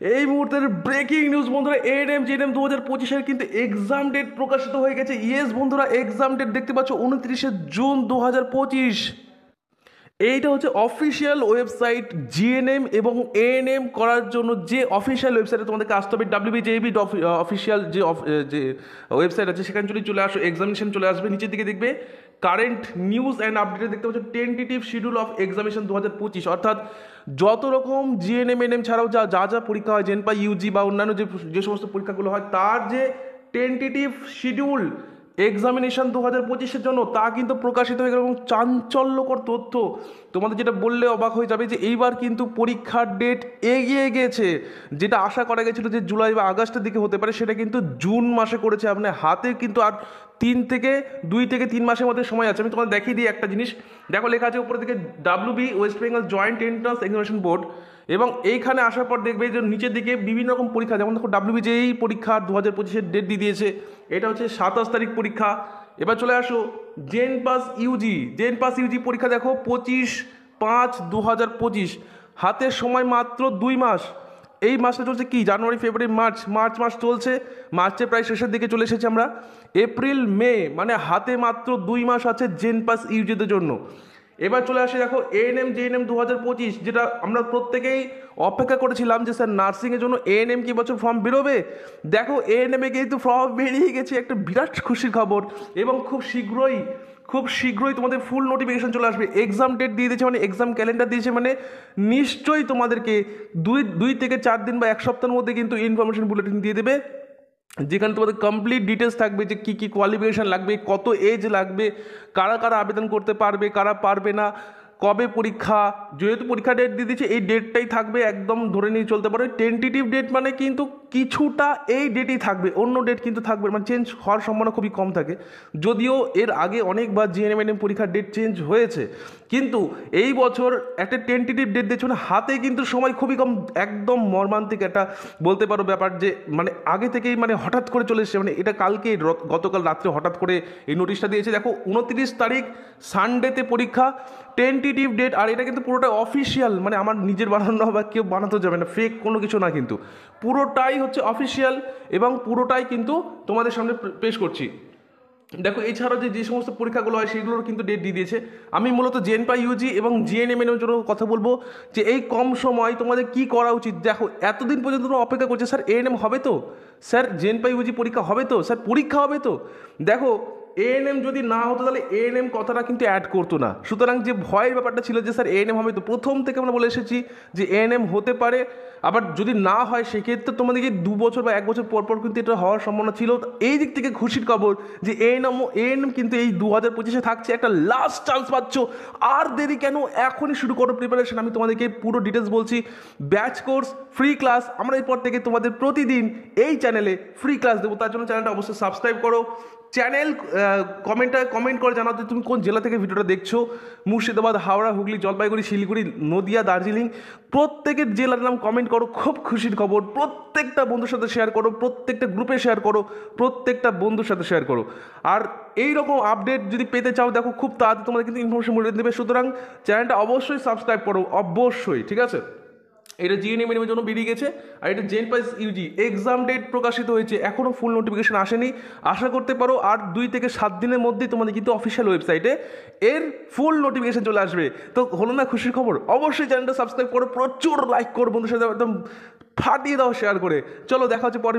এই মুহূর্তের breaking news বন্ধুরা, এএনএম জেএনএম 2025-এর কিন্তু এক্সাম ডেট প্রকাশিত হয়ে গেছে। ইয়েস বন্ধুরা, এক্সাম ডেট দেখতে পাচ্ছ 29শে জুন 2025। এইটা হচ্ছে অফিসিয়াল ওয়েবসাইট। জিএনএম এবং এএনএম করার জন্য যে অফিসিয়াল ওয়েবসাইটে তোমাদেরকে আসতে হবে, WBJEB অফিসিয়াল যে ওয়েবসাইট আছে সেখানে যদি চলে আসো, এক্সামিনেশন চলে আসবে। নিচের দিকে দেখবে কারেন্ট নিউজ অ্যান্ড আপডেটে দেখতে পাচ্ছ টেন্টেটিভ শিডিউল অফ এক্সামিনেশন 2025, অর্থাৎ যত রকম জিএনএম এনএম ছাড়াও যা যা যা পরীক্ষা হয়, জেনপা ইউজি বা অন্যান্য যে সমস্ত পরীক্ষাগুলো হয়, তার যে টেন্টেটিভ শিডিউল এক্সামিনেশন 2025-এর জন্য তা কিন্তু প্রকাশিত হয়ে গেল। এবং চাঞ্চল্যকর তথ্য, তোমাদের যেটা বললে অবাক হয়ে যাবে, যে এইবার কিন্তু পরীক্ষার ডেট এগিয়ে গেছে। যেটা আশা করা গেছিলো যে জুলাই বা আগস্টের দিকে হতে পারে, সেটা কিন্তু জুন মাসে করেছে। আপনার হাতে কিন্তু আর 2 থেকে 3 মাসের মধ্যে সময় আছে। আমি তোমাদের দেখিয়ে দিই একটা জিনিস। দেখো লেখা আছে উপরের দিকে WB West Bengal joint entrance examination board, এবং এইখানে আসার পর দেখবে যে নিচের দিকে বিভিন্ন রকম পরীক্ষা, যেমন দেখো WBJEE পরীক্ষা 2025-এর ডেট দিয়ে দিয়েছে। এটা হচ্ছে 27 তারিখ পরীক্ষা। এবার চলে আসো জেনপাস ইউজি পরীক্ষা, দেখো 25/5/2025। হাতে সময় মাত্র 2 মাস। এই মাসটা চলছে কি, জানুয়ারি ফেব্রুয়ারি মার্চ মাস চলছে। মার্চের প্রায় শেষের দিকে চলে এসেছি আমরা। এপ্রিল মে, মানে হাতে মাত্র 2 মাস আছে জেনপাস ইউজিদের জন্য। এবার চলে আসে দেখো এএনএম জেএনএম 2025, যেটা আমরা প্রত্যেকেই অপেক্ষা করেছিলাম যে স্যার নার্সিংয়ের জন্য এএনএম কি বছর ফর্ম বেরোবে। দেখো এএনএমে কিন্তু ফর্ম বেরিয়ে গেছে, একটা বিরাট খুশির খবর। এবং খুব শীঘ্রই তোমাদের ফুল নোটিফিকেশন চলে আসবে। এক্সাম ডেট দিয়ে দিয়েছে, মানে এক্সাম ক্যালেন্ডার দিয়েছে, মানে নিশ্চয়ই তোমাদেরকে 2 থেকে 4 দিন বা 1 সপ্তাহের মধ্যে কিন্তু ইনফরমেশন বুলেটিন দিয়ে দেবে, যেখানে তোমাদের কমপ্লিট ডিটেলস থাকবে যে কী কী কোয়ালিফিকেশান লাগবে, কত এজ লাগবে, কারা কারা আবেদন করতে পারবে, কারা পারবে না, কবে পরীক্ষা। যেহেতু পরীক্ষা ডেট দিয়ে দিচ্ছে, এই ডেটটাই থাকবে, একদম ধরে নিয়ে চলতে পারো। টেন্টেটিভ ডেট মানে কিন্তু কিছুটা এই ডেটই থাকবে, অন্য ডেট কিন্তু থাকবে, মানে চেঞ্জ হওয়ার সম্ভাবনা খুবই কম থাকে। যদিও এর আগে অনেকবার জিএনএম পরীক্ষার ডেট চেঞ্জ হয়েছে, কিন্তু এই বছর একটা টেন্টেটিভ ডেট দিচ্ছে, মানে হাতে কিন্তু সময় খুবই কম। একদম মর্মান্তিক একটা বলতে পারো ব্যাপার, যে মানে আগে থেকেই মানে হঠাৎ করে চলে এসেছে। মানে এটা কালকে গতকাল রাত্রে হঠাৎ করে এই নোটিশটা দিয়েছে। দেখো 29 তারিখ সানডেতে পরীক্ষা, টেন্টেটিভ ডেট। আর এটা কিন্তু পুরোটা অফিসিয়াল, মানে আমার নিজের বানানো বা কেউ বানাতে যাবে না, ফেক কোনো কিছু না, কিন্তু পুরোটাই হচ্ছে অফিসিয়াল এবং পুরোটাই কিন্তু তোমাদের সামনে পেশ করছি। দেখো এছাড়াও যে সমস্ত পরীক্ষাগুলো হয় সেগুলোর কিন্তু ডেট দিয়ে দিয়েছে। আমি মূলত জেনপা ইউজি এবং জিএনএম এর জন্য কথা বলবো, যে এই কম সময় তোমাদের কি করা উচিত। দেখো এতদিন পর্যন্ত তোমরা অপেক্ষা করছে, স্যার এএনএম হবে তো, স্যার জেনপা ইউজি পরীক্ষা হবে তো, স্যার পরীক্ষা হবে তো। দেখো এএনএম যদি না হতো তাহলে এএনএম কথাটা কিন্তু অ্যাড করতো না। সুতরাং যে ভয়ের ব্যাপারটা ছিল যে স্যার এএনএম হবে তো, প্রথম থেকে আমরা বলে এসেছি যে এএনএম হতে পারে, আবার যদি না হয় সেক্ষেত্রে তোমাদেরকে 2 বছর বা 1 বছর পর পর কিন্তু এটা হওয়ার সম্ভাবনা ছিল। এই দিক থেকে খুশির খবর যে এএনএম কিন্তু এই 2025-এ থাকছে, একটা লাস্ট চান্স পাচ্ছ। আর দেরি কেন, এখনই শুরু করো প্রিপারেশন। আমি তোমাদেরকে পুরো ডিটেলস বলছি। ব্যাচ কোর্স, ফ্রি ক্লাস, আমরা এরপর থেকে তোমাদের প্রতিদিন এই চ্যানেলে ফ্রি ক্লাস দেবো। তার জন্য চ্যানেলটা অবশ্যই সাবস্ক্রাইব করো। চ্যানেল কমেন্ট করে জানাও যে তুমি কোন জেলা থেকে ভিডিওটা দেখছো। মুর্শিদাবাদ, হাওড়া, হুগলি, জলপাইগুড়ি, শিলিগুড়ি, নদিয়া, দার্জিলিং, প্রত্যেকের জেলার নাম কমেন্ট করো। খুব খুশির খবর, প্রত্যেকটা বন্ধুর সাথে শেয়ার করো, প্রত্যেকটা গ্রুপে শেয়ার করো, প্রত্যেকটা বন্ধুর সাথে শেয়ার করো। আর এই রকম আপডেট যদি পেতে চাও, দেখো খুব তাড়াতাড়ি তোমাদের কিন্তু ইনফরমেশন বলে দেবে। সুতরাং চ্যানেলটা অবশ্যই সাবস্ক্রাইব করো, অবশ্যই, ঠিক আছে। এটা জিএনএম এর জন্য বেরিয়ে গেছে, আর এটা জেনপাস ইউজি এক্সাম ডেট প্রকাশিত হয়েছে, এখনও ফুল নোটিফিকেশন আসেনি। আশা করতে পারো আর 2 থেকে 7 দিনের মধ্যেই তোমাদের কিন্তু অফিসিয়াল ওয়েবসাইটে এর ফুল নোটিফিকেশন চলে আসবে। তো হলো না খুশির খবর? অবশ্যই চ্যানেলটা সাবস্ক্রাইব করো, প্রচুর লাইক করো, বন্ধুর সাথে একদম ফাটিয়ে দাও শেয়ার করে। চলো দেখা হচ্ছে পরের ভিডিও।